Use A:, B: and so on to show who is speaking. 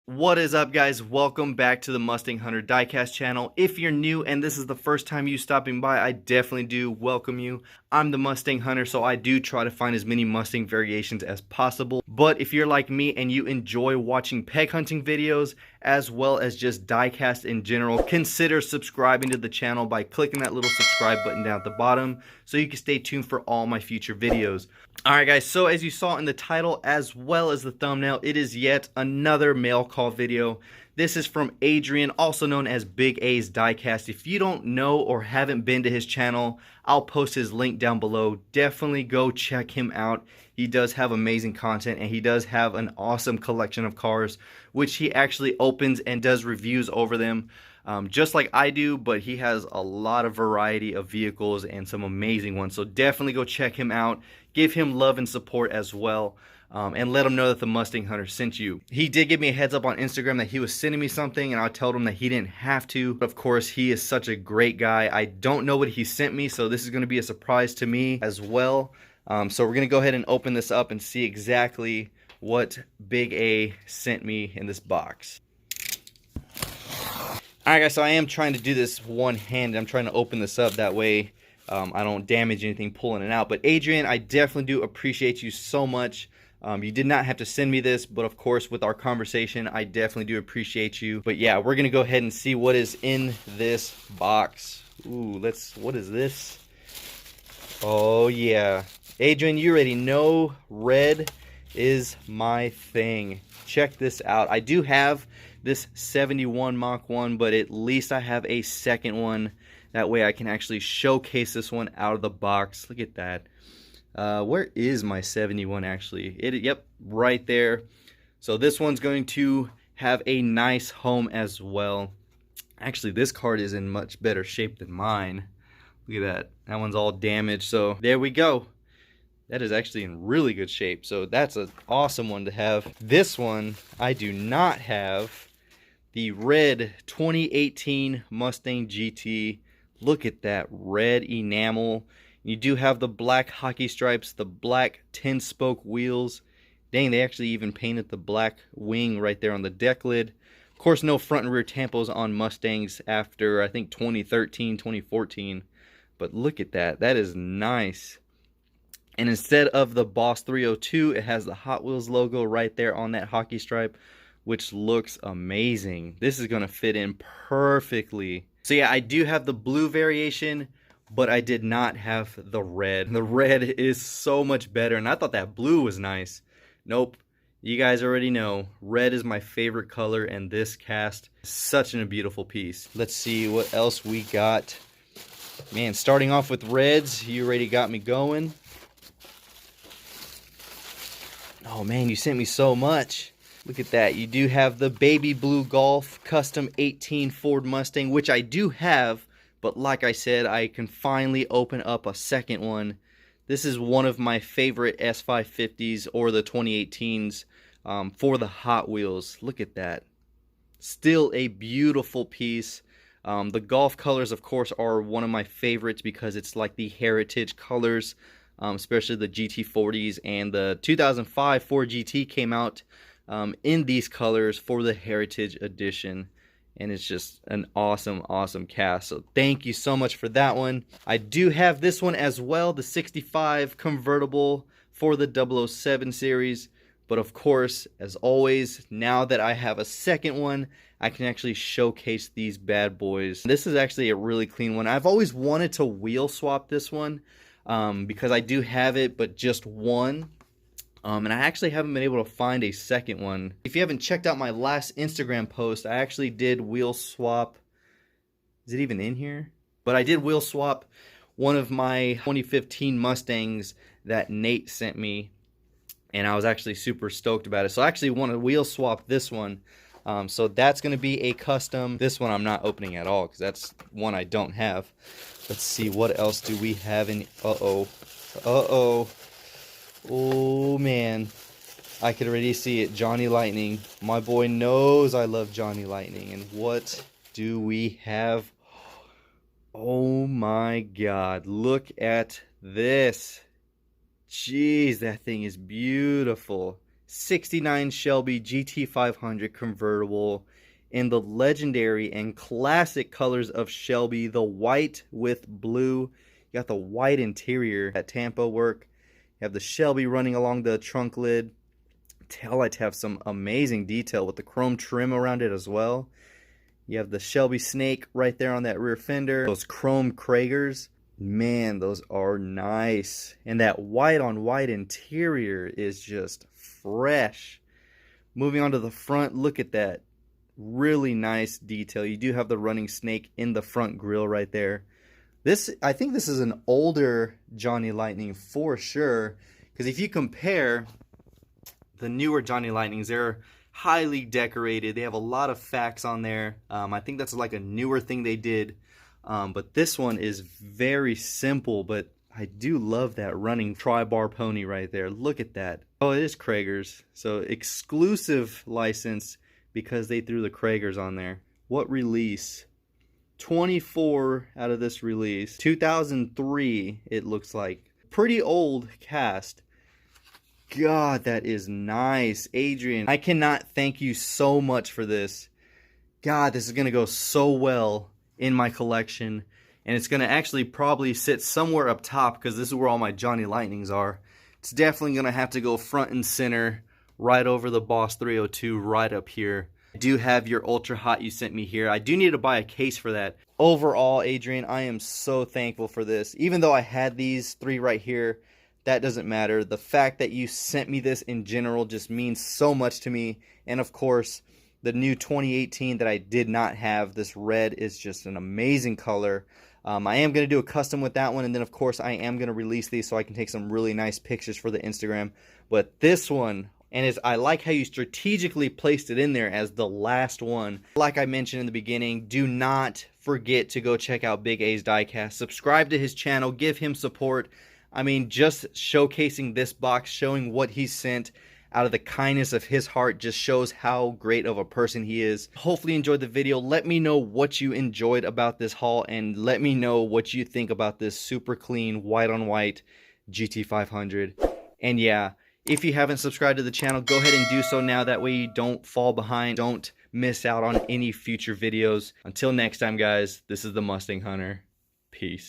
A: What is up, guys? Welcome back to the Mustang Hunter Diecast channel. If you're new and this is the first time you stopping by, I definitely do welcome you. I'm the Mustang Hunter, so I do try to find as many Mustang variations as possible. But if you're like me and you enjoy watching peg hunting videos as well as just diecast in general, consider subscribing to the channel by clicking that little subscribe button down at the bottom so you can stay tuned for all my future videos. Alright guys, so as you saw in the title as well as the thumbnail, it is yet another mail call video. This is from Adrian, also known as Big A's Diecast. If you don't know or haven't been to his channel, I'll post his link down below. Definitely go check him out. He does have amazing content and he does have an awesome collection of cars, which he actually opens and does reviews over them. Just like I do, but he has a lot of variety of vehicles and some amazing ones. So definitely go check him out. Give him love and support as well. And let him know that the Mustang Hunter sent you. He did give me a heads up on Instagram that he was sending me something, and I told him that he didn't have to. But of course, he is such a great guy. I don't know what he sent me, so this is going to be a surprise to me as well. So we're going to go ahead and open this up and see exactly what Big A sent me in this box. Alright guys, so I am trying to do this one-handed. I'm trying to open this up that way I don't damage anything pulling it out. But Adrian, I definitely do appreciate you so much. You did not have to send me this, but of course with our conversation, I definitely do appreciate you. But yeah, we're gonna go ahead and see what is in this box. Ooh, what is this? Oh yeah. Adrian, you already know red is my thing. Check this out. I do have this 71 Mach 1, but at least I have a second one. That way I can actually showcase this one out of the box. Look at that. Where is my 71 actually? Yep, right there. So this one's going to have a nice home as well. Actually, this card is in much better shape than mine. Look at that. That one's all damaged. So there we go. That is actually in really good shape. So that's an awesome one to have. This one, I do not have. The red 2018 Mustang GT. Look at that red enamel. You do have the black hockey stripes, the black 10-spoke wheels. Dang, they actually even painted the black wing right there on the deck lid. Of course, no front and rear tampos on Mustangs after, I think, 2013, 2014. But look at that. That is nice. And instead of the Boss 302, it has the Hot Wheels logo right there on that hockey stripe, which looks amazing. This is going to fit in perfectly. So yeah, I do have the blue variation, but I did not have the red. The red is so much better, and I thought that blue was nice. Nope. You guys already know, red is my favorite color, and this cast is such a beautiful piece. Let's see what else we got. Man, starting off with reds, you already got me going. Oh man, you sent me so much. Look at that. You do have the baby blue Golf custom 18 Ford Mustang, which I do have, but like I said, I can finally open up a second one. This is one of my favorite S550s or the 2018s for the Hot Wheels. Look at that. Still a beautiful piece. The Golf colors, of course, are one of my favorites because it's like the heritage colors. Especially the GT40s, and the 2005 Ford GT came out in these colors for the Heritage Edition, and it's just an awesome cast. So thank you so much for that one. I do have this one as well, the 65 Convertible for the 007 series, but of course, as always, now that I have a second one, I can actually showcase these bad boys. This is actually a really clean one. I've always wanted to wheel swap this one, because I do have it, but just one. And I actually haven't been able to find a second one. If you haven't checked out my last Instagram post, I actually did wheel swap. Is it even in here? But I did wheel swap one of my 2015 Mustangs that Nate sent me. And I was actually super stoked about it. So I actually want to wheel swap this one. So that's going to be a custom. This one I'm not opening at all because that's one I don't have. Let's see, what else do we have in... Uh-oh. Oh, man. I could already see it. Johnny Lightning. My boy knows I love Johnny Lightning. And what do we have? Oh my God, look at this. Jeez, that thing is beautiful. 69 Shelby GT500 convertible in the legendary and classic colors of Shelby, the white with blue. You got the white interior, that Tampa work. You have the Shelby running along the trunk lid. Taillights have some amazing detail with the chrome trim around it as well. You have the Shelby snake right there on that rear fender. Those chrome Kragers. Man, those are nice. And that white on white interior is just fresh. Moving on to the front, look at that. Really nice detail. You do have the running snake in the front grille right there. I think this is an older Johnny Lightning for sure. Because if you compare the newer Johnny Lightnings, they're highly decorated. They have a lot of facts on there. I think that's like a newer thing they did. But this one is very simple, but I do love that running tri-bar pony right there. Look at that. Oh, it is Kragers. So exclusive license because they threw the Kragers on there. What release? 24 out of this release. 2003, it looks like. Pretty old cast. God, that is nice. Adrian, I cannot thank you so much for this. God, this is going to go so well in my collection, and it's going to actually probably sit somewhere up top because this is where all my Johnny Lightnings are. It's definitely going to have to go front and center right over the Boss 302 right up here. I do have your Ultra Hot you sent me here. I do need to buy a case for that. Overall, Adrian, I am so thankful for this. Even though I had these three right here, that doesn't matter. The fact that you sent me this in general just means so much to me. And of course, the new 2018 that I did not have, this red, is just an amazing color. I am going to do a custom with that one, and then of course I am going to release these so I can take some really nice pictures for the Instagram. But this one, I like how you strategically placed it in there as the last one. Like I mentioned in the beginning, do not forget to go check out Big A's Diecast. Subscribe to his channel, give him support. I mean, just showcasing this box, showing what he sent out of the kindness of his heart just shows how great of a person he is. Hopefully you enjoyed the video. Let me know what you enjoyed about this haul, and let me know what you think about this super clean white on white GT500. And yeah, if you haven't subscribed to the channel, go ahead and do so now. That way you don't fall behind, don't miss out on any future videos. Until next time, guys, this is the Mustang Hunter. Peace.